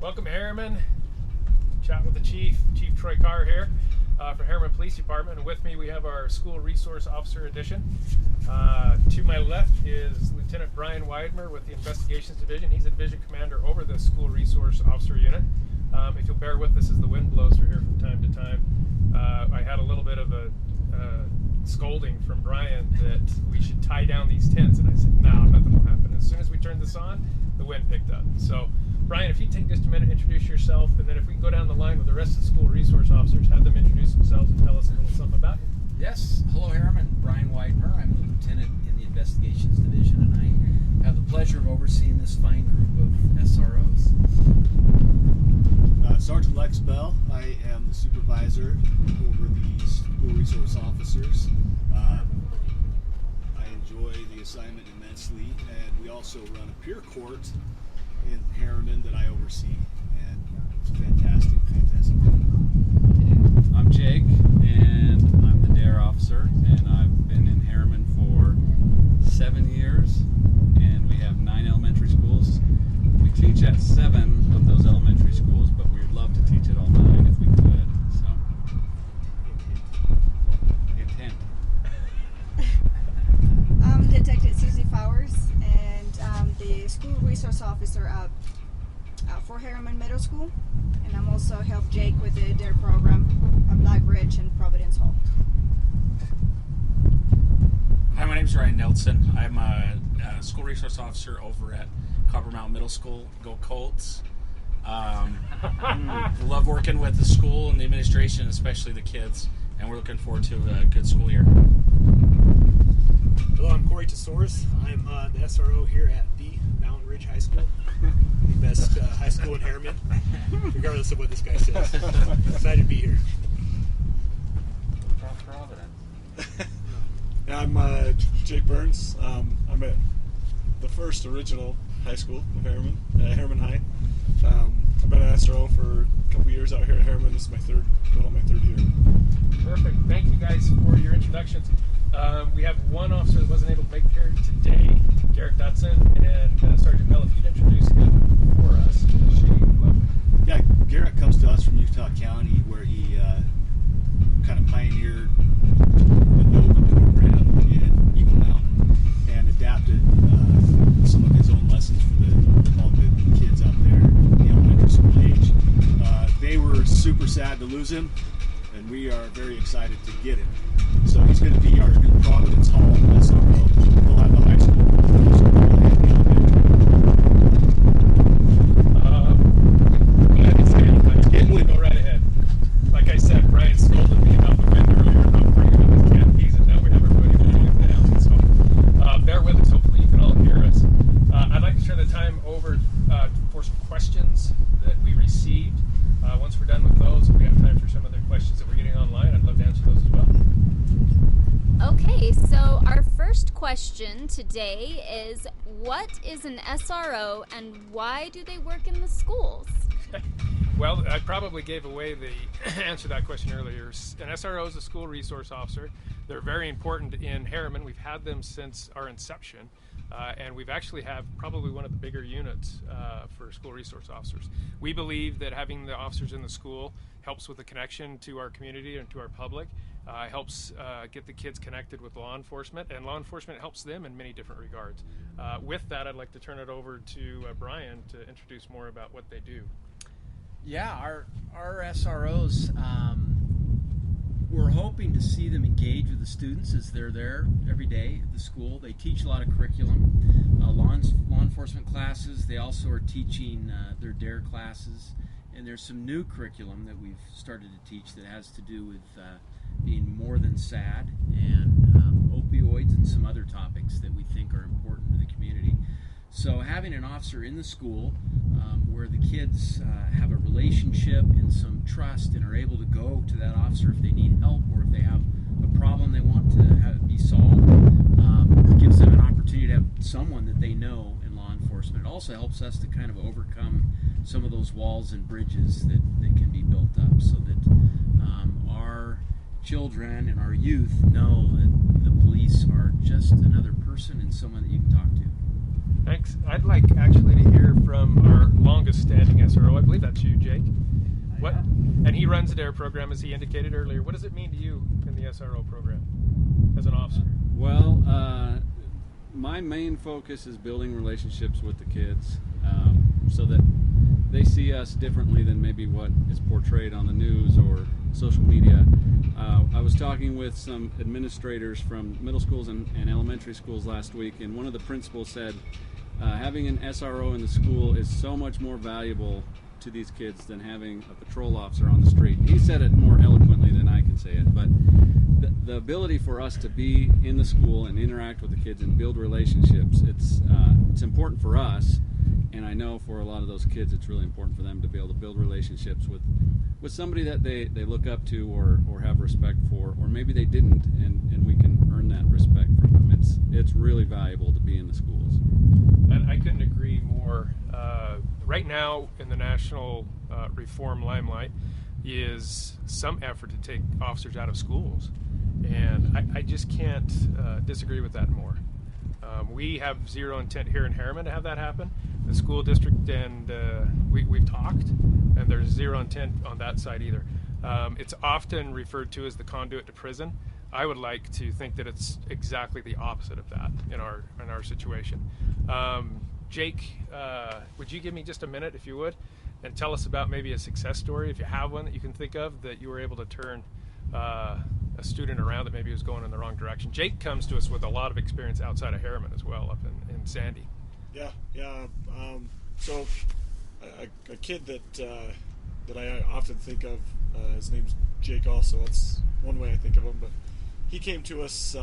Welcome to Herriman. Chat with the Chief Troy Carr here for Herriman Police Department. And with me we have our School Resource Officer Edition. To my left is Lieutenant Brian Weidmer with the Investigations Division. He's a Division Commander over the School Resource Officer Unit. If you'll bear with us as the wind blows through here from time to time. I had a little bit of a scolding from Brian that we should tie down these tents, and I said, no, nothing will happen. As soon as we turned this on, the wind picked up. So, Brian, if you take just a minute, introduce yourself, and then if we can go down the line with the rest of the school resource officers, have them introduce themselves and tell us a little something about you. Yes, hello Herriman, Brian Weidmer. I'm the lieutenant in the Investigations Division, and I have the pleasure of overseeing this fine group of SROs. Sergeant Lex Bell. I am the supervisor over the school resource officers. I enjoy the assignment immensely, and we also run a peer court in Herriman that I oversee, and it's fantastic. I'm Jake, and I'm the DARE officer, and I've been in Herriman for 7 years, and we have 9 elementary schools. We teach at 7 of those elementary schools, but we'd love to teach at all 9 if we could. So, hint. I'm Detective Susie Fowers, and I'm the school resource officer for Herriman Middle School, and I'm also help Jake with the DARE program at Black Ridge and Providence Hall. Hi, my name is Ryan Nelson. I'm a school resource officer over at Copper Mountain Middle School. Go Colts. Love working with the school and the administration, especially the kids, and we're looking forward to a good school year. Hello, I'm Corey Tesouris. I'm the SRO here at the Mountain Ridge High School, the best high school in Herriman, regardless of what this guy says. Excited to be here. I'm Jake Burns. I'm at the first original high school of Herriman, Herriman High. I've been an SRO for a couple years out here at Herriman. This is my third year. Perfect. Thank you guys for your introductions. We have one officer that wasn't able to make it here today, Garrett Dutson, and Sergeant Bell, if you'd introduce him for us. Yeah, Garrett comes to us from Utah County, where he kind of pioneered the NOVA program in Eagle Mountain and adapted some of his own lessons for all the kids out there in the elementary school age. They were super sad to lose him, and we are very excited to get him. So he's going to be our new Providence Hall SRO. We'll have the high school, middle school, and the elementary. Go right ahead. Like I said, Brian scolded me about the wind earlier about bringing up his canopies, and now we have everybody moving it down. So bear with us. Hopefully you can all hear us. I'd like to turn the time over for some questions that we received. Once we're done with those, if we have time for some of the questions that we're getting online, I'd love to answer those as well. Okay, so our first question today is, what is an SRO and why do they work in the schools? Well, I probably gave away the answer to that question earlier. An SRO is a school resource officer. They're very important in Herriman. We've had them since our inception, and we've actually have probably one of the bigger units for school resource officers. We believe that having the officers in the school helps with the connection to our community and to our public, helps get the kids connected with law enforcement, and law enforcement helps them in many different regards. With that, I'd like to turn it over to Brian to introduce more about what they do. Yeah, our SROs, we're hoping to see them engage with the students as they're there every day at the school. They teach a lot of curriculum, law enforcement classes. They also are teaching their DARE classes, and there's some new curriculum that we've started to teach that has to do with being more than sad and opioids and some other topics that we think are important to the community. So having an officer in the school where the kids have a relationship and some trust and are able to go to that officer if they need help or if they have a problem they want to have be solved, gives them an opportunity to have someone that they know in law enforcement. It also helps us to kind of overcome some of those walls and bridges that can be built up so that our children and our youth know that the police are just another person and someone that you can talk to. Thanks. I'd like actually to hear from our longest standing SRO. I believe believe that's you, Jake. What? And he runs the DARE program, as he indicated earlier. What does it mean to you in the SRO program as an officer? Well, my main focus is building relationships with the kids, so that they see us differently than maybe what is portrayed on the news or social media. I was talking with some administrators from middle schools and elementary schools last week, and one of the principals said having an SRO in the school is so much more valuable to these kids than having a patrol officer on the street. He said it more eloquently than I can say it, but the ability for us to be in the school and interact with the kids and build relationships, it's important for us, and I know for a lot of those kids it's really important for them to be able to build relationships with somebody that they look up to or have respect for, or maybe they didn't, and we can earn that respect from them. It's really valuable to be in the schools. And I couldn't agree more. Right now in the national reform limelight is some effort to take officers out of schools, and I just can't disagree with that more. We have zero intent here in Herriman to have that happen. The school district and we've talked, and there's zero intent on that side either. It's often referred to as the conduit to prison. I would like to think that it's exactly the opposite of that in our situation. Jake, would you give me just a minute, if you would, and tell us about maybe a success story, if you have one that you can think of, that you were able to turn a student around that maybe was going in the wrong direction. Jake comes to us with a lot of experience outside of Herriman as well, up in Sandy. Yeah. So a kid that I often think of, his name's Jake also. That's one way I think of him. But he came to us,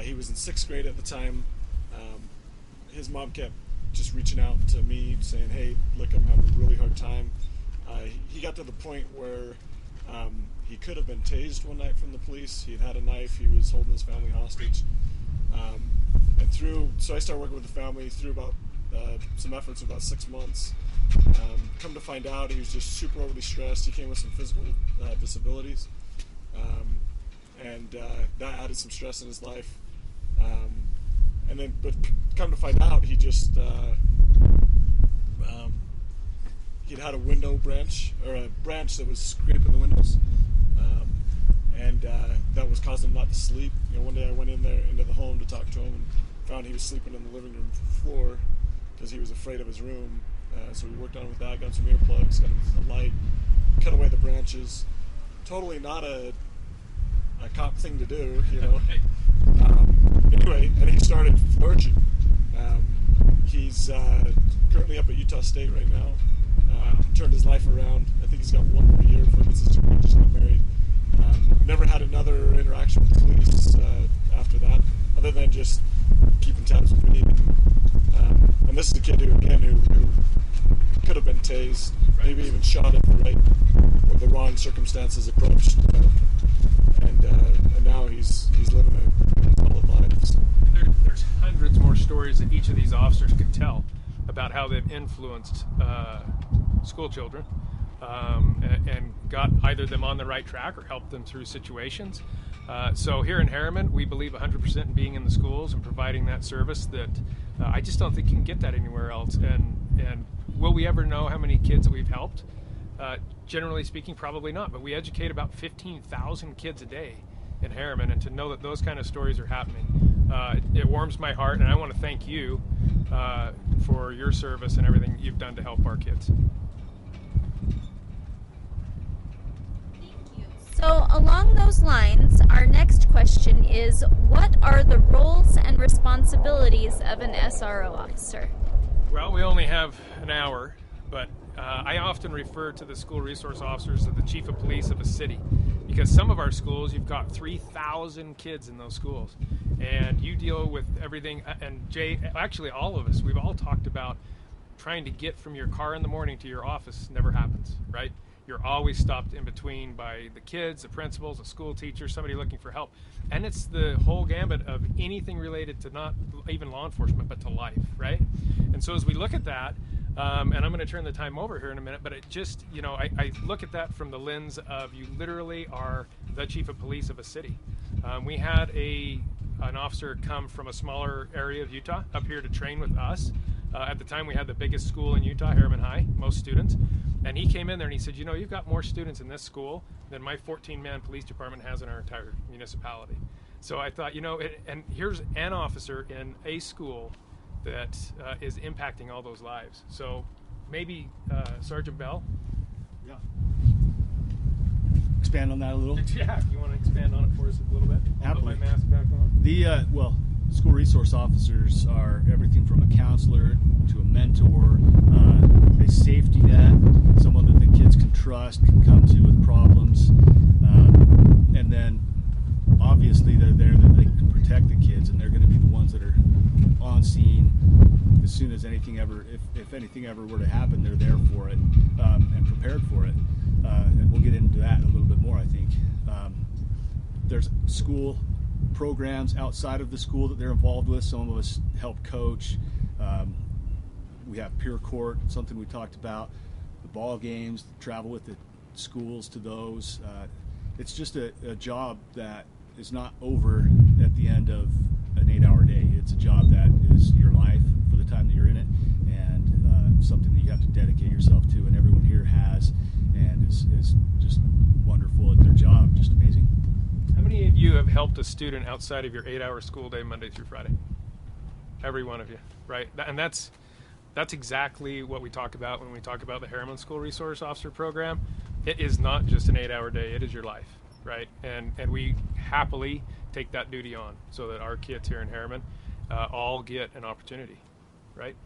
he was in 6th grade at the time. His mom kept just reaching out to me saying, hey, look, I'm having a really hard time. He got to the point where he could have been tased one night from the police. He had a knife. He was holding his family hostage. So I started working with the family through about some efforts of about 6 months. Come to find out, he was just super overly stressed. He came with some physical disabilities, and that added some stress in his life. But come to find out, he just he'd had a window branch, or a branch that was scraping the windows, and that was causing him not to sleep. One day I went into the home to talk to him and found he was sleeping on the living room floor because he was afraid of his room. So we worked on it with that, got some earplugs, got him a light, cut away the branches. Totally not a cop thing to do, Anyway, and he started flourishing. He's currently up at Utah State right now. Turned his life around. I think he's got 1 more year before he gets his degree. Just got married. Never had another interaction with the police after that, other than just keeping tabs with me. And this is a kid who could have been tased, maybe even shot if the wrong circumstances approached. And now he's living a solid life. So. There's hundreds more stories that each of these officers could tell about how they've influenced school children and got either them on the right track or helped them through situations. So here in Herriman, we believe 100% in being in the schools and providing that service that I just don't think you can get that anywhere else. And will we ever know how many kids that we've helped? Generally speaking, probably not. But we educate about 15,000 kids a day in Herriman, and to know that those kind of stories are happening, it warms my heart. And I want to thank you for your service and everything you've done to help our kids. So along those lines, our next question is, what are the roles and responsibilities of an SRO officer? Well, we only have an hour, but I often refer to the school resource officers as the chief of police of a city, because some of our schools, you've got 3,000 kids in those schools, and you deal with everything. And Jay, actually all of us, we've all talked about trying to get from your car in the morning to your office. Never happens, right? You're always stopped in between by the kids, the principals, a school teacher, somebody looking for help. And it's the whole gambit of anything related to not even law enforcement, but to life, right? And so as we look at that, and I'm going to turn the time over here in a minute, but it just, I look at that from the lens of you literally are the chief of police of a city. We had an officer come from a smaller area of Utah up here to train with us. At the time, we had the biggest school in Utah, Herriman High, most students. And he came in there and he said, you've got more students in this school than my 14-man police department has in our entire municipality. So I thought, and here's an officer in a school that is impacting all those lives. So maybe Sergeant Bell? Yeah. Expand on that a little? Yeah, you want to expand on it for us a little bit? Happily. Put my mask back on. School resource officers are everything from a counselor to a mentor, a safety net, someone that the kids can trust, can come to with problems, and then obviously they're there that they can protect the kids, and they're going to be the ones that are on scene as soon as anything ever, if anything ever were to happen, they're there for it and prepared for it. And we'll get into that a little bit more, I think. There's school programs outside of the school that they're involved with. Some of us help coach. We have peer court, something we talked about, the ball games, travel with the schools to those. It's just a job that is not over at the end of an 8-hour day. It's a job that is your life for the time that you're in it, and something that you have to dedicate yourself to, and everyone here has, and is just wonderful at their job, just amazing. How many of you have helped a student outside of your 8-hour school day, Monday through Friday? Every one of you, right? And that's exactly what we talk about when we talk about the Herriman School Resource Officer Program. It is not just an 8-hour day, it is your life, right? And we happily take that duty on so that our kids here in Herriman all get an opportunity, right?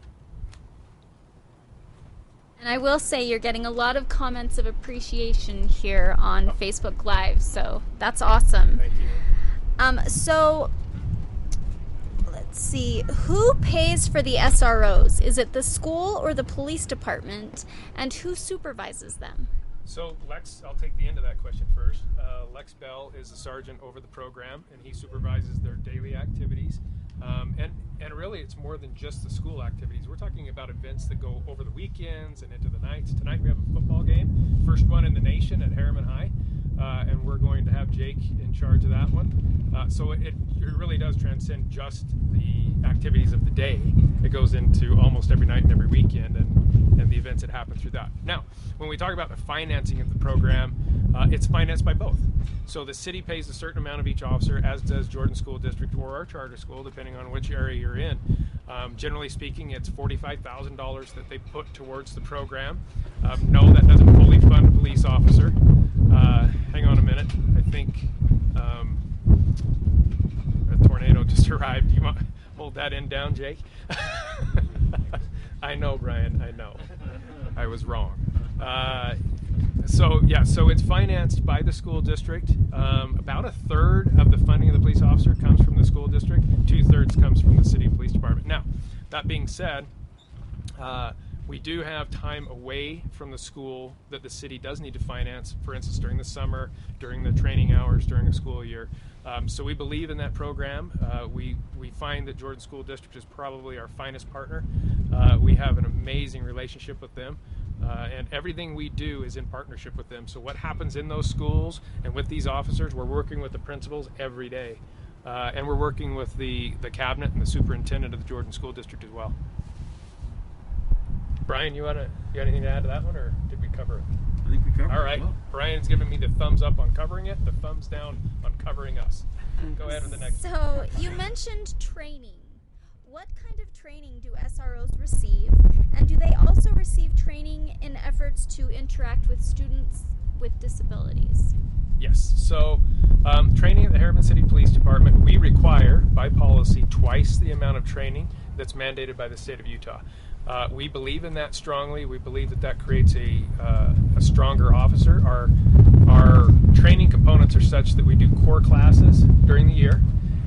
And I will say you're getting a lot of comments of appreciation here on Facebook Live, so that's awesome. Thank you. So let's see, who pays for the SROs? Is it the school or the police department? And who supervises them? So Lex, I'll take the end of that question first. Lex Bell is the sergeant over the program, and he supervises their daily activities. And really, it's more than just the school activities. We're talking about events that go over the weekends and into the nights. Tonight we have a football game, first one in the nation at Herriman High, and we're going to have Jake in charge of that one. So it really does transcend just the activities of the day. It goes into almost every night and every weekend, and the events that happen through that. Now, when we talk about the financing of the program, it's financed by both. So the city pays a certain amount of each officer, as does Jordan School District or our charter school, depending on which area you're in. Generally speaking, it's $45,000 that they put towards the program. No, that doesn't fully fund a police officer. Hang on a minute. I think a tornado just arrived. Do you want to hold that end down, Jake? I know, Brian. I know. I was wrong. So it's financed by the school district. About a third of the funding of the police officer comes from the school district. 2/3 comes from the city police department. Now, that being said, we do have time away from the school that the city does need to finance, for instance, during the summer, during the training hours, during the school year. So we believe in that program. We find that Jordan School District is probably our finest partner. We have an amazing relationship with them. And everything we do is in partnership with them. So what happens in those schools and with these officers, we're working with the principals every day. And we're working with the cabinet and the superintendent of the Jordan School District as well. Brian, you got anything to add to that one, or did we cover it? I think we covered it. All right. Well. Brian's giving me the thumbs up on covering it, the thumbs down on covering us. Go ahead with the next. So you mentioned training. What kind of training do SROs receive? And do they also receive training in efforts to interact with students with disabilities? Yes. So training at the Herriman City Police Department, we require by policy twice the amount of training that's mandated by the state of Utah. We believe in that strongly. We believe that creates a stronger officer. Our training components are such that we do core classes during the year,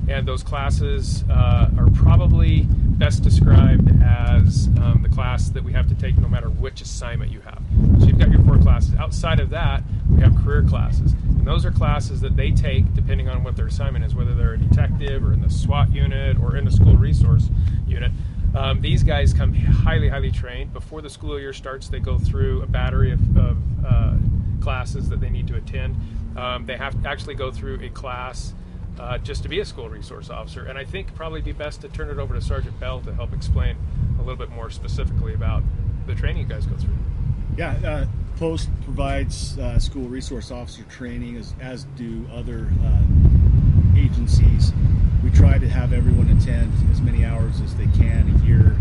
and those classes are probably best described as the class that we have to take no matter which assignment you have. So you've got your core classes. Outside of that, we have career classes. And those are classes that they take depending on what their assignment is, whether they're a detective or in the SWAT unit or in the school resource unit. These guys come highly, highly trained. Before the school year starts, they go through a battery of classes that they need to attend. They have to actually go through a class just to be a school resource officer. And I think probably be best to turn it over to Sergeant Bell to help explain a little bit more specifically about the training you guys go through. Yeah, Post provides school resource officer training, as do other agencies. We try to have everyone attend as many hours as they can a year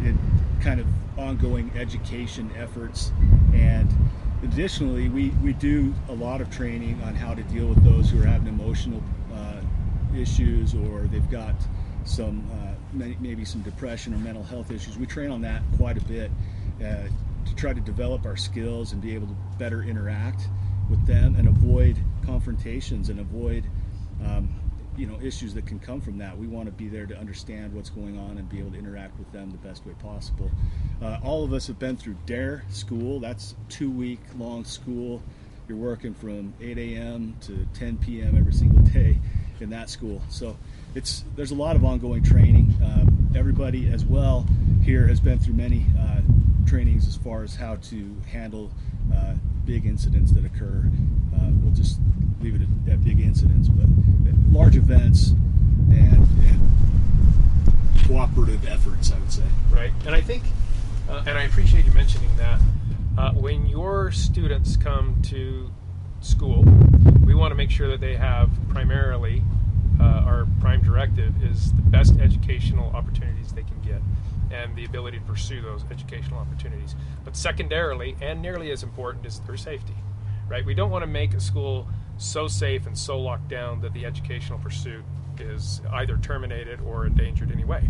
in kind of ongoing education efforts. And additionally, we do a lot of training on how to deal with those who are having emotional issues, or they've got some maybe some depression or mental health issues. We train on that quite a bit to try to develop our skills and be able to better interact with them and avoid confrontations and avoid issues that can come from that. We want to be there to understand what's going on and be able to interact with them the best way possible. All of us have been through DARE school. That's 2-week long school. You're working from 8 a.m. to 10 p.m. every single day in that school. So there's a lot of ongoing training. Everybody as well here has been through many trainings as far as how to handle big incidents that occur. We'll just leave it at big incidents, but large events and cooperative efforts, I would say. Right, and I think, and I appreciate you mentioning that, when your students come to school, we want to make sure that they have primarily, our prime directive is the best educational opportunities they can get and the ability to pursue those educational opportunities. But secondarily, and nearly as important, is their safety, right? We don't want to make a school so safe and so locked down that the educational pursuit is either terminated or endangered anyway.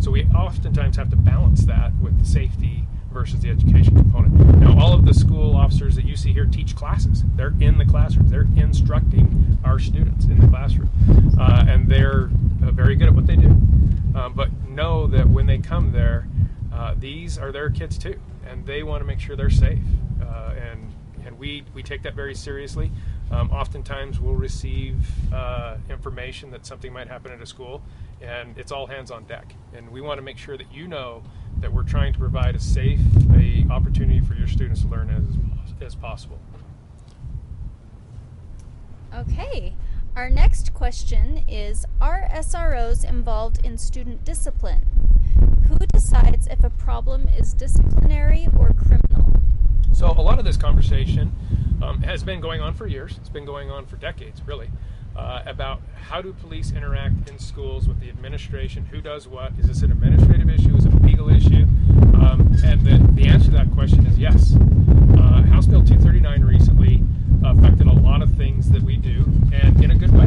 So we oftentimes have to balance that with the safety versus the education component. Now, all of the school officers that you see here teach classes. They're in the classroom. They're instructing our students in the classroom. And they're very good at what they do. But know that when they come there, these are their kids too. And they want to make sure they're safe. And we take that very seriously. Oftentimes we'll receive information that something might happen at a school, and it's all hands on deck. And we want to make sure that you know that we're trying to provide a safe opportunity for your students to learn as possible. Okay. Our next question is, are SROs involved in student discipline? Who decides if a problem is disciplinary or criminal? So a lot of this conversation has been going on for years. It's been going on for decades, really, about how do police interact in schools with the administration, who does what, is this an administrative issue, is it a legal issue? And the answer to that question is yes. House Bill 239 recently affected a lot of things that we do, and in a good way.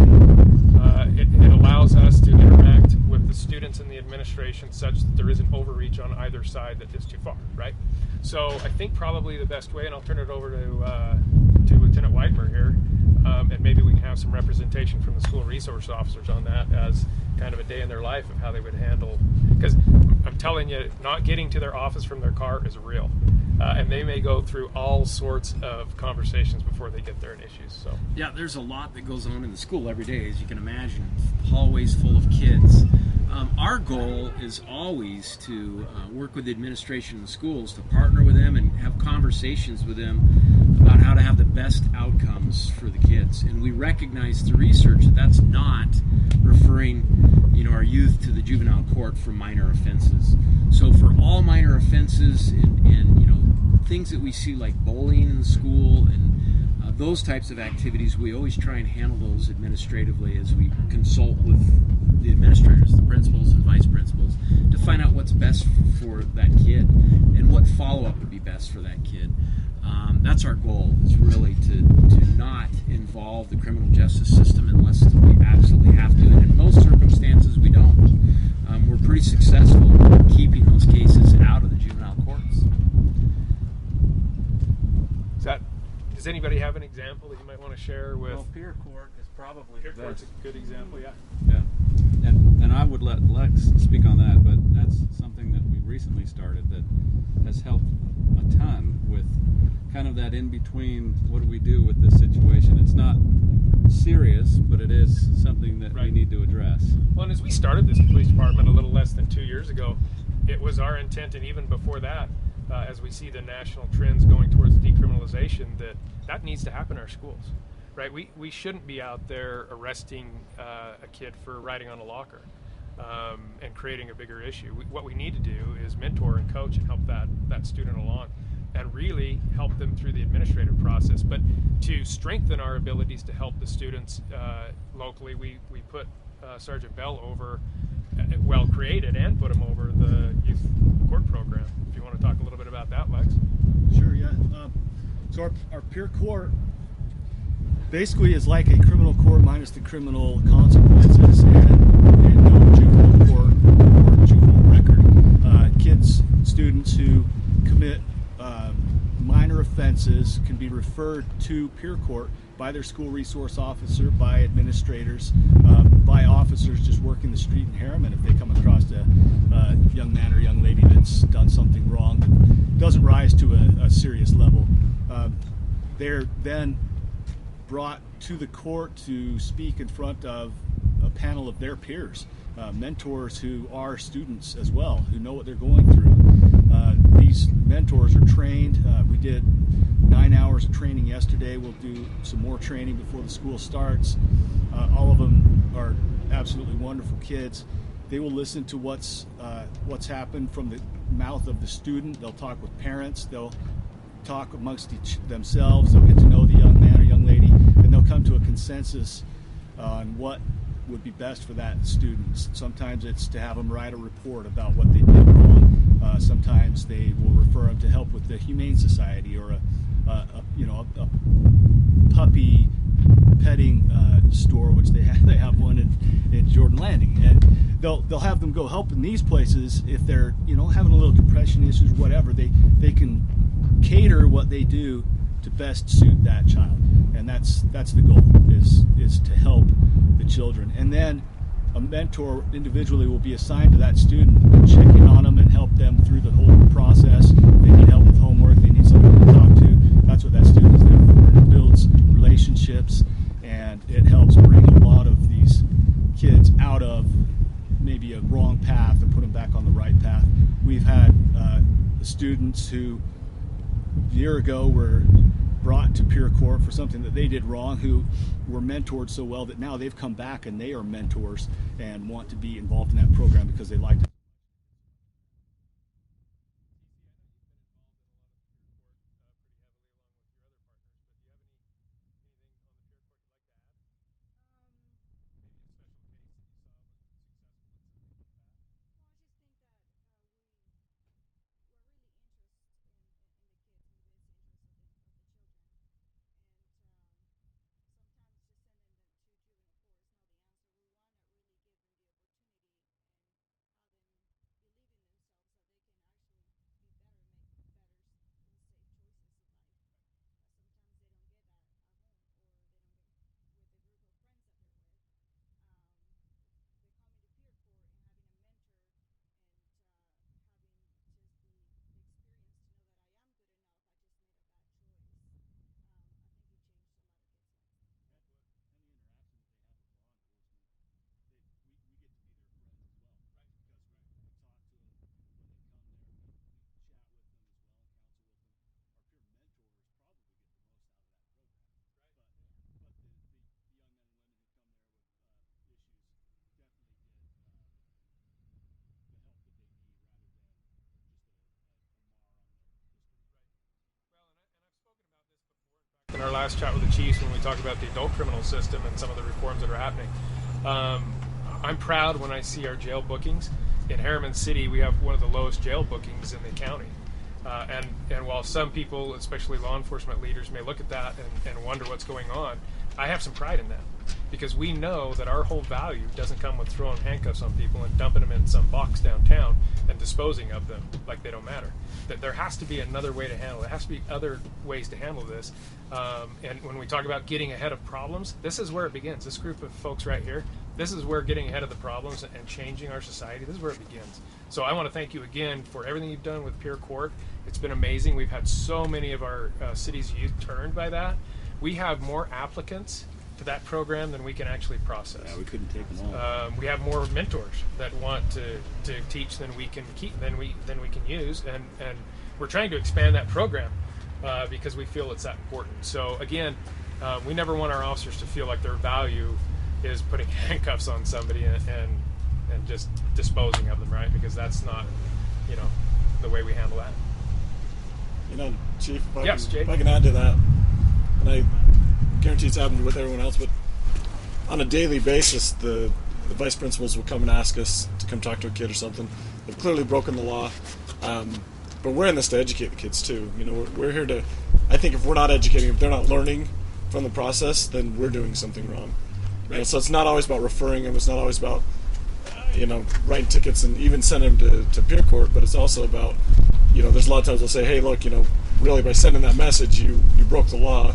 It allows us to interact with the students and the administration such that there isn't overreach on either side that is too far, right? So I think probably the best way, and I'll turn it over to Lieutenant Weidmer here, and maybe we can have some representation from the school resource officers on that as kind of a day in their life of how they would handle, because I'm telling you, not getting to their office from their car is real. And they may go through all sorts of conversations before they get there in issues. So yeah, there's a lot that goes on in the school every day, as you can imagine. Hallways full of kids. Our goal is always to work with the administration in the schools, to partner with them and have conversations with them about how to have the best outcomes for the kids. And we recognize through research that that's not referring, our youth to the juvenile court for minor offenses. So for all minor offenses and things that we see like bullying in the school and those types of activities, we always try and handle those administratively as we consult with the administrators, the principals and vice principals, to find out what's best for that kid and what follow-up would be best for that kid. That's our goal, is really to not involve the criminal justice system unless we absolutely have to, and in most circumstances we don't. We're pretty successful in keeping those cases out of the juvenile courts. Does anybody have an example that you might want to share with? Well, peer court is probably Peer the court's best. a good example, yeah. Yeah, and I would let Lex speak on that, but that's something that we recently started that has helped a ton with kind of that in between. What do we do with this situation? It's not serious, but it is something that we need to address. Well, and as we started this police department a little less than 2 years ago, it was our intent, and even before that, as we see the national trends going towards decriminalization, that needs to happen in our schools. right? We shouldn't be out there arresting a kid for riding on a locker and creating a bigger issue. What we need to do is mentor and coach and help that student along, and really help them through the administrative process. But to strengthen our abilities to help the students locally, we put Sergeant Bell over, well created, and put him over the youth court program. If you want to talk a little bit about that, Lex. Sure, yeah. So our peer court basically is like a criminal court minus the criminal consequences and no juvenile court or juvenile record. Kids, students who commit minor offenses can be referred to peer court by their school resource officer, by administrators, by officers just working the street in Herriman if they come across a young man or young lady that's done something wrong that doesn't rise to a serious level. They're then brought to the court to speak in front of a panel of their peers, mentors who are students as well, who know what they're going through. These mentors are trained. We did 9 hours of training yesterday. We'll do some more training before the school starts. All of them are absolutely wonderful kids. They will listen to what's happened from the mouth of the student. They'll talk with parents. They'll talk amongst themselves. They'll get to know the young man or young lady, and they'll come to a consensus on what would be best for that student. Sometimes it's to have them write a report about what they did wrong. Sometimes they will refer them to help with the Humane Society or a puppy petting store, which they have one in Jordan Landing, and they'll have them go help in these places if they're having a little depression issues, whatever. They can cater what they do to best suit that child, and that's the goal is to help the children. And then a mentor individually will be assigned to that student and check in on them and help them through the whole process. They need help with homework, they need somebody to talk to. That's what that student is there for. It builds relationships, and it helps bring a lot of these kids out of maybe a wrong path and put them back on the right path. We've had students who a year ago were brought to peer court for something that they did wrong, who were mentored so well that now they've come back and they are mentors and want to be involved in that program because they liked it. In our last chat with the chiefs, when we talked about the adult criminal system and some of the reforms that are happening, I'm proud when I see our jail bookings. In Herriman City, we have one of the lowest jail bookings in the county. And while some people, especially law enforcement leaders, may look at that and wonder what's going on, I have some pride in that, because we know that our whole value doesn't come with throwing handcuffs on people and dumping them in some box downtown and disposing of them like they don't matter. That there has to be another way to handle it. There has to be other ways to handle this. And when we talk about getting ahead of problems, this is where it begins. This group of folks right here, this is where getting ahead of the problems and changing our society, this is where it begins. So I want to thank you again for everything you've done with peer court. It's been amazing. We've had so many of our city's youth turned by that. We have more applicants to that program than we can actually process. Yeah, we couldn't take them all. We have more mentors that want to teach than we can keep, than we can use, and we're trying to expand that program because we feel it's that important. So again, we never want our officers to feel like their value is putting handcuffs on somebody and just disposing of them, right? Because that's not, the way we handle that. Chief, Yes, Jake. if I can add to that, and I guarantee it's happened with everyone else, but on a daily basis, the vice principals will come and ask us to come talk to a kid or something. They've clearly broken the law, but we're in this to educate the kids too. We're here to, I think if we're not educating, if they're not learning from the process, then we're doing something wrong. Right. So it's not always about referring them, it's not always about writing tickets and even sending them to peer court, but it's also about, there's a lot of times they'll say, hey, look, really by sending that message, you broke the law.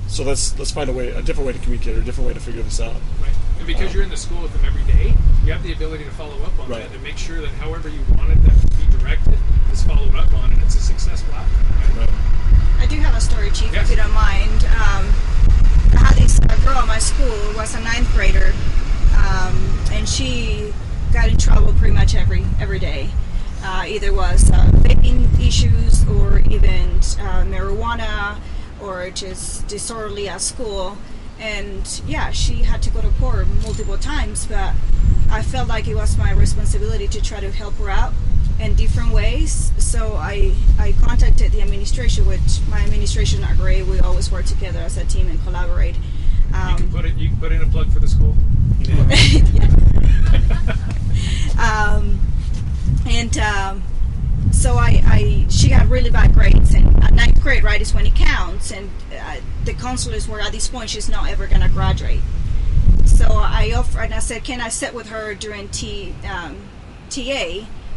So let's find a different way to communicate, or a different way to figure this out. Right. And because you're in the school with them every day, you have the ability to follow up on Right. that and make sure that however you wanted that to be directed is followed up on, and it's a successful outcome. Right? I do have a story, Chief, Yes. if you don't mind. I had this girl at my school, was a 9th grader, and she got in trouble pretty much every day. Either was vaping issues, or even marijuana, or just disorderly at school. And yeah, she had to go to court multiple times, but I felt like it was my responsibility to try to help her out in different ways. So I contacted the administration, which my administration are great. We always work together as a team and collaborate. You can put in a plug for the school. So she got really bad grades, and 9th grade, right, is when it counts, and the counselors were at this point, she's not ever going to graduate. So I offered, and I said, can I sit with her during TA,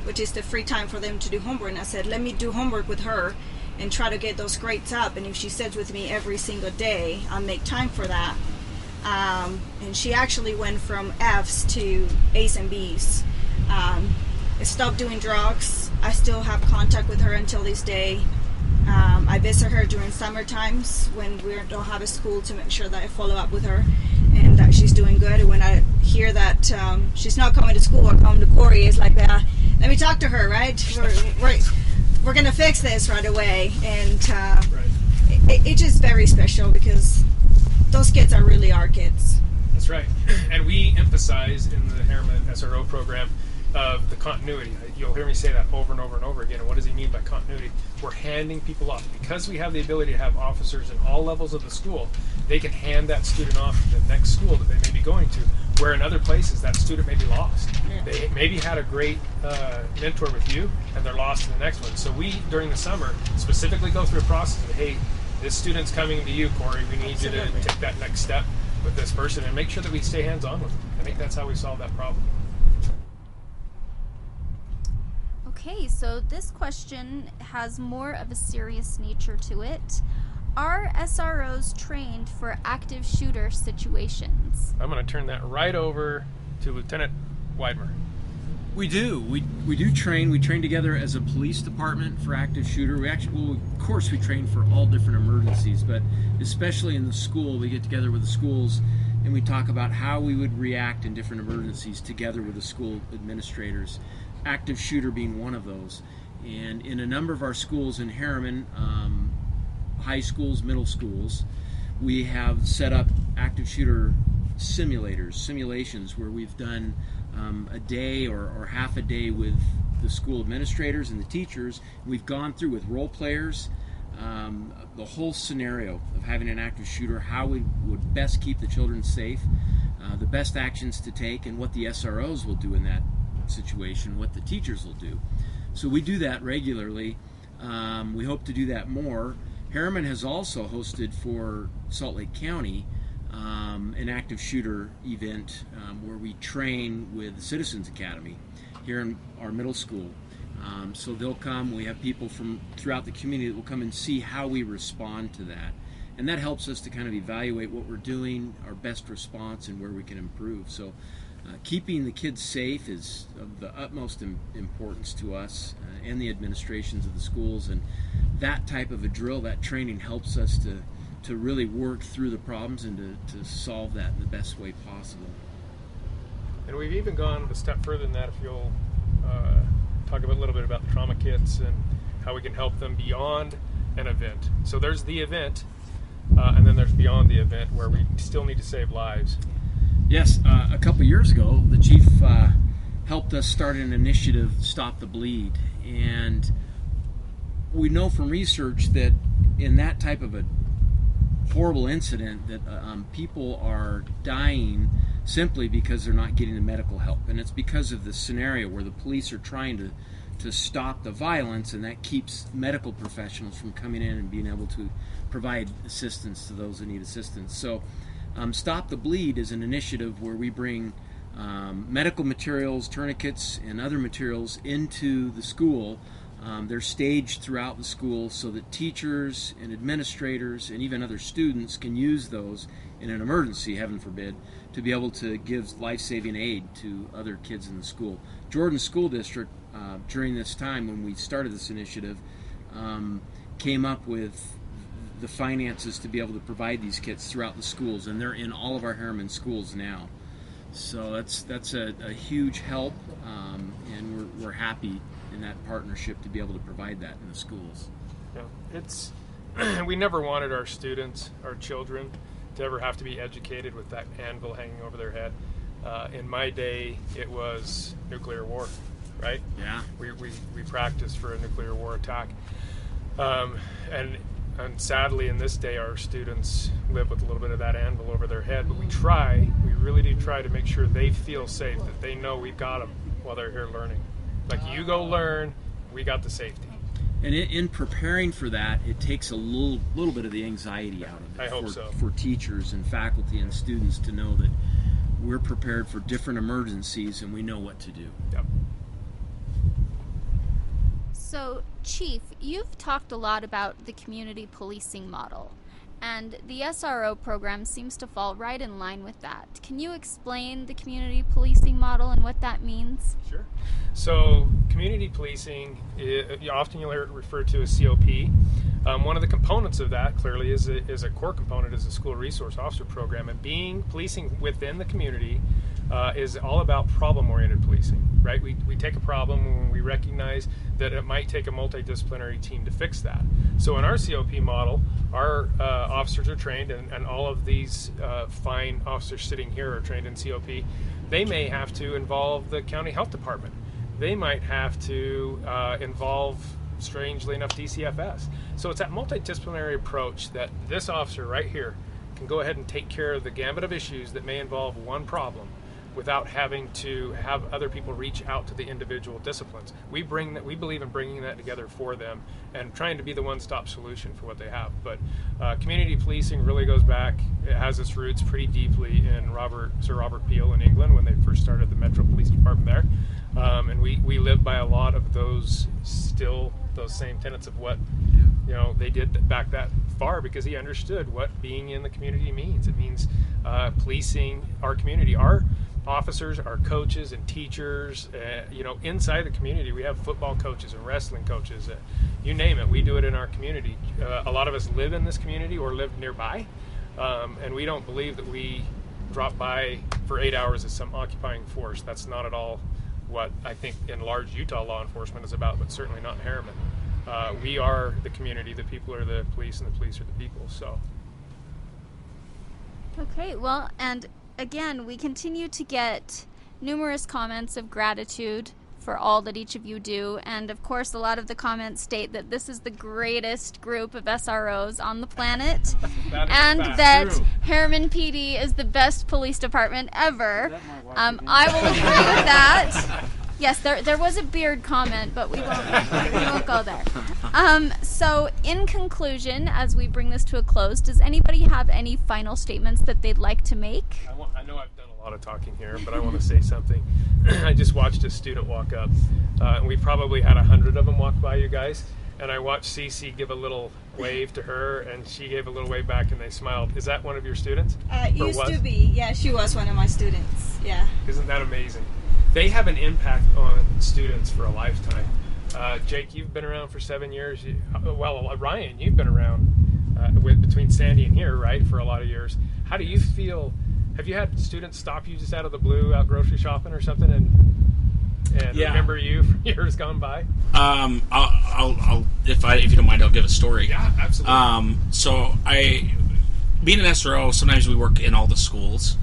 which is the free time for them to do homework, and I said, let me do homework with her and try to get those grades up, and if she sits with me every single day, I'll make time for that. And she actually went from F's to A's and B's. Stopped doing drugs. I still have contact with her until this day. I visit her during summer times when we don't have a school, to make sure that I follow up with her and that she's doing good. And when I hear that she's not coming to school or coming to Corey, it's like, let me talk to her, right? We're going to fix this right away. And it's just very special, because those kids are really our kids. That's right. And we emphasize in the Herriman SRO program of the continuity. You'll hear me say that over and over and over again. And what does he mean by continuity? We're handing people off. Because we have the ability to have officers in all levels of the school, they can hand that student off to the next school that they may be going to, where in other places that student may be lost. They maybe had a great mentor with you, and they're lost in the next one. So we, during the summer, specifically go through a process of, hey, this student's coming to you, Corey. We need you to take that next step with this person, and make sure that we stay hands-on with them. I think that's how we solve that problem. Okay, so this question has more of a serious nature to it. Are SROs trained for active shooter situations? I'm going to turn that right over to Lieutenant Weidmer. We do. We do train. We train together as a police department for active shooter. Of course, we train for all different emergencies, but especially in the school, we get together with the schools and we talk about how we would react in different emergencies together with the school administrators. Active shooter being one of those. And in a number of our schools in Herriman, high schools, middle schools, we have set up active shooter simulations where we've done a day or half a day with the school administrators and the teachers. We've gone through with role players the whole scenario of having an active shooter, how we would best keep the children safe, the best actions to take, and what the SROs will do in that situation, what the teachers will do. So we do that regularly. We hope to do that more. Herriman has also hosted for Salt Lake County an active shooter event where we train with the Citizens Academy here in our middle school. So they'll come. We have people from throughout the community that will come and see how we respond to that. And that helps us to kind of evaluate what we're doing, our best response, and where we can improve. So keeping the kids safe is of the utmost importance to us and the administrations of the schools. And that type of a drill, that training, helps us to really work through the problems and to solve that in the best way possible. And we've even gone a step further than that, if you'll talk a little bit about the trauma kits and how we can help them beyond an event. So there's the event, and then there's beyond the event where we still need to save lives. Yes, a couple years ago, the chief helped us start an initiative, Stop the Bleed. And we know from research that in that type of a horrible incident that people are dying simply because they're not getting the medical help. And it's because of the scenario where the police are trying to stop the violence, and that keeps medical professionals from coming in and being able to provide assistance to those that need assistance. So Stop the Bleed is an initiative where we bring medical materials, tourniquets, and other materials into the school. They're staged throughout the school so that teachers and administrators and even other students can use those in an emergency, heaven forbid, to be able to give life-saving aid to other kids in the school. Jordan School District, during this time when we started this initiative, came up with the finances to be able to provide these kits throughout the schools, and they're in all of our Herriman schools now. So that's a huge help, and we're happy in that partnership to be able to provide that in the schools. Yeah, it's we never wanted our students, our children, to ever have to be educated with that anvil hanging over their head. In my day, it was nuclear war, right? Yeah. We practiced for a nuclear war attack, and sadly, in this day, our students live with a little bit of that anvil over their head. But we really do try to make sure they feel safe, that they know we've got them while they're here learning. Like, you go learn, we got the safety. And in preparing for that, it takes a little bit of the anxiety out of it. I hope so. For teachers and faculty and students to know that we're prepared for different emergencies and we know what to do. Yep. So, Chief, you've talked a lot about the community policing model, and the SRO program seems to fall right in line with that. Can you explain the community policing model and what that means? Sure. So, community policing, often you'll hear it referred to as COP. One of the components of that, clearly, is a core component is the school resource officer program, and policing within the community is all about problem-oriented policing, right? We take a problem when we recognize that it might take a multidisciplinary team to fix that. So in our COP model, our officers are trained, and all of these fine officers sitting here are trained in COP. They may have to involve the county health department. They might have to involve, strangely enough, DCFS. So it's that multidisciplinary approach that this officer right here can go ahead and take care of the gambit of issues that may involve one problem without having to have other people reach out to the individual disciplines. We believe in bringing that together for them and trying to be the one-stop solution for what they have. But community policing really goes back. It has its roots pretty deeply in Sir Robert Peel in England when they first started the Metro Police Department there. And we live by a lot of those same tenets of what they did back that far, because he understood what being in the community means. It means policing our community. Our officers, our coaches and teachers, inside the community, we have football coaches and wrestling coaches, you name it, we do it in our community. A lot of us live in this community or live nearby, and we don't believe that we drop by for 8 hours as some occupying force. That's not at all what I think in large Utah law enforcement is about, but certainly not in Herriman. We are the community, the people are the police, and the police are the people. So. Okay, well, and again, we continue to get numerous comments of gratitude for all that each of you do, and of course a lot of the comments state that this is the greatest group of SROs on the planet, and that Herriman PD is the best police department ever. I will agree with that. Yes, there was a beard comment, but we won't go there. So in conclusion, as we bring this to a close, does anybody have any final statements that they'd like to make? I know I've done a lot of talking here, but I want to say something. I just watched a student walk up, and we probably had 100 of them walk by you guys, and I watched Cece give a little wave to her, and she gave a little wave back, and they smiled. Is that one of your students? Used to be. Yeah, she was one of my students. Yeah. Isn't that amazing? They have an impact on students for a lifetime. Jake, you've been around for 7 years. Ryan, you've been around between Sandy and here, right, for a lot of years. How do you feel? Have you had students stop you just out of the blue, out grocery shopping or something, and remember you from years gone by? I'll if you don't mind, I'll give a story. Yeah, absolutely. So being an SRO, sometimes we work in all the schools.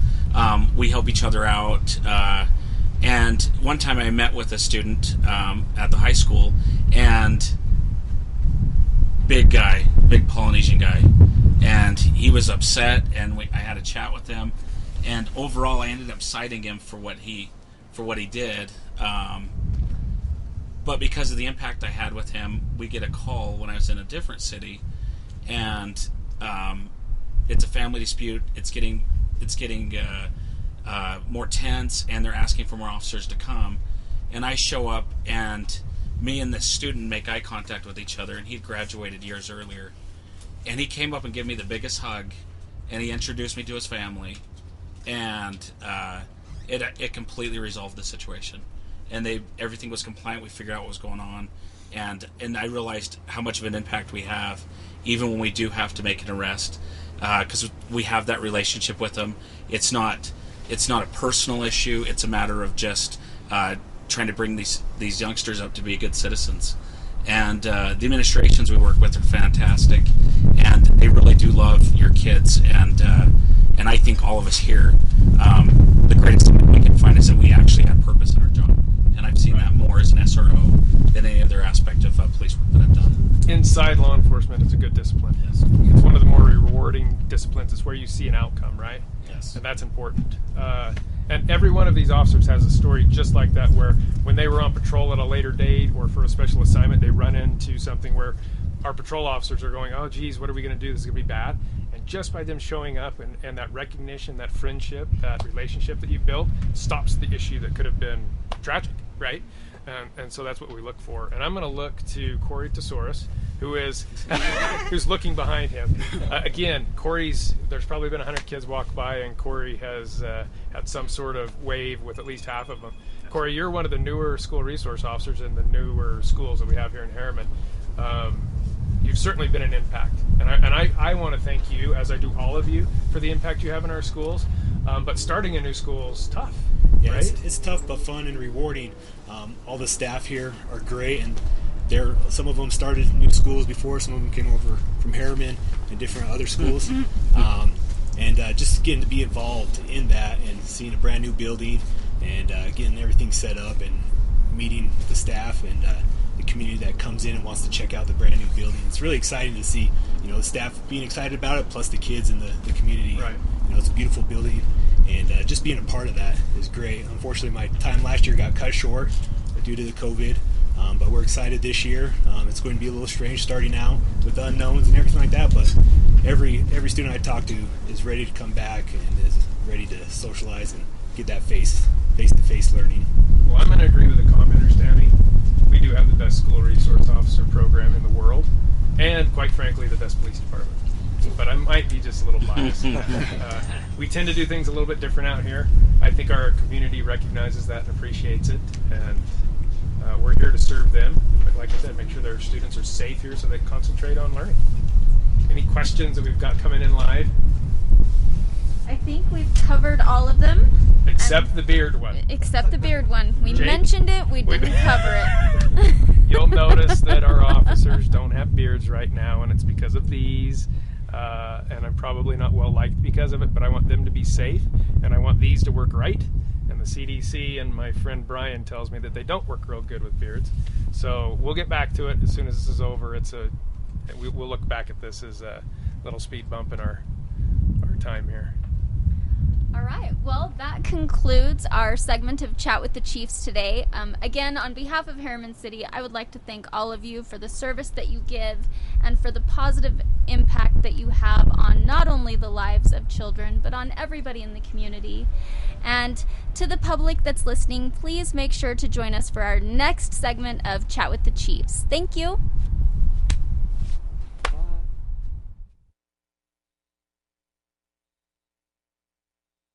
We help each other out. And one time I met with a student at the high school, and big guy, big Polynesian guy, and he was upset, and I had a chat with him, and overall I ended up citing him for what he did. But because of the impact I had with him, we get a call when I was in a different city, and it's a family dispute. It's getting more tense, and they're asking for more officers to come. And I show up, and me and this student make eye contact with each other, and he'd graduated years earlier. And he came up and gave me the biggest hug, and he introduced me to his family, and it completely resolved the situation. And everything was compliant. We figured out what was going on, and I realized how much of an impact we have, even when we do have to make an arrest, because we have that relationship with them. It's not a personal issue. It's a matter of just trying to bring these youngsters up to be good citizens. And the administrations we work with are fantastic, and they really do love your kids. And I think all of us here, the greatest thing that we can find is that we actually have purpose in our job. And I've seen that more as an SRO than any other aspect of police work that I've done. Inside law enforcement, it's a good discipline. Yes. It's one of the more rewarding disciplines. It's where you see an outcome, right? Yes. And that's important. And every one of these officers has a story just like that, where when they were on patrol at a later date or for a special assignment, they run into something where our patrol officers are going, oh geez, what are we going to do? This is going to be bad. And just by them showing up and that recognition, that friendship, that relationship that you've built stops the issue that could have been tragic, right? And so that's what we look for. And I'm going to look to Corey Tesaurus, who's looking behind him. Again, there's probably been 100 kids walk by, and Corey has had some sort of wave with at least half of them. Corey, you're one of the newer school resource officers in the newer schools that we have here in Herriman. You've certainly been an impact, and I want to thank you, as I do all of you, for the impact you have in our schools. But starting a new school is tough. Yeah, right? It's tough but fun and rewarding. All the staff here are great, and some of them started new schools before. Some of them came over from Herriman and different other schools. And just getting to be involved in that and seeing a brand new building and getting everything set up and meeting with the staff and the community that comes in and wants to check out the brand new building. It's really exciting to see, the staff being excited about it, plus the kids in the community. Right. It's a beautiful building, and just being a part of that is great. Unfortunately, my time last year got cut short due to the COVID, but we're excited this year. It's going to be a little strange starting out with the unknowns and everything like that, but every student I talk to is ready to come back and is ready to socialize and get that face-to-face learning. Well, I'm going to agree with the common understanding. We do have the best school resource officer program in the world, and quite frankly, the best police department. But I might be just a little biased. We tend to do things a little bit different out here. I think our community recognizes that and appreciates it, and we're here to serve them. And like I said, make sure their students are safe here so they can concentrate on learning. Any questions that we've got coming in live? I think we've covered all of them. Except the beard one. Except the beard one. We Jake? mentioned it, we didn't cover it. You'll notice that our officers don't have beards right now, and it's because of these. And I'm probably not well liked because of it, but I want them to be safe, and I want these to work right. And the CDC and my friend Brian tells me that they don't work real good with beards. So we'll get back to it as soon as this is over. We'll look back at this as a little speed bump in our time here. All right, well, that concludes our segment of Chat with the Chiefs today. Again, on behalf of Herriman City, I would like to thank all of you for the service that you give and for the positive impact that you have on not only the lives of children, but on everybody in the community. And to the public that's listening, please make sure to join us for our next segment of Chat with the Chiefs. Thank you.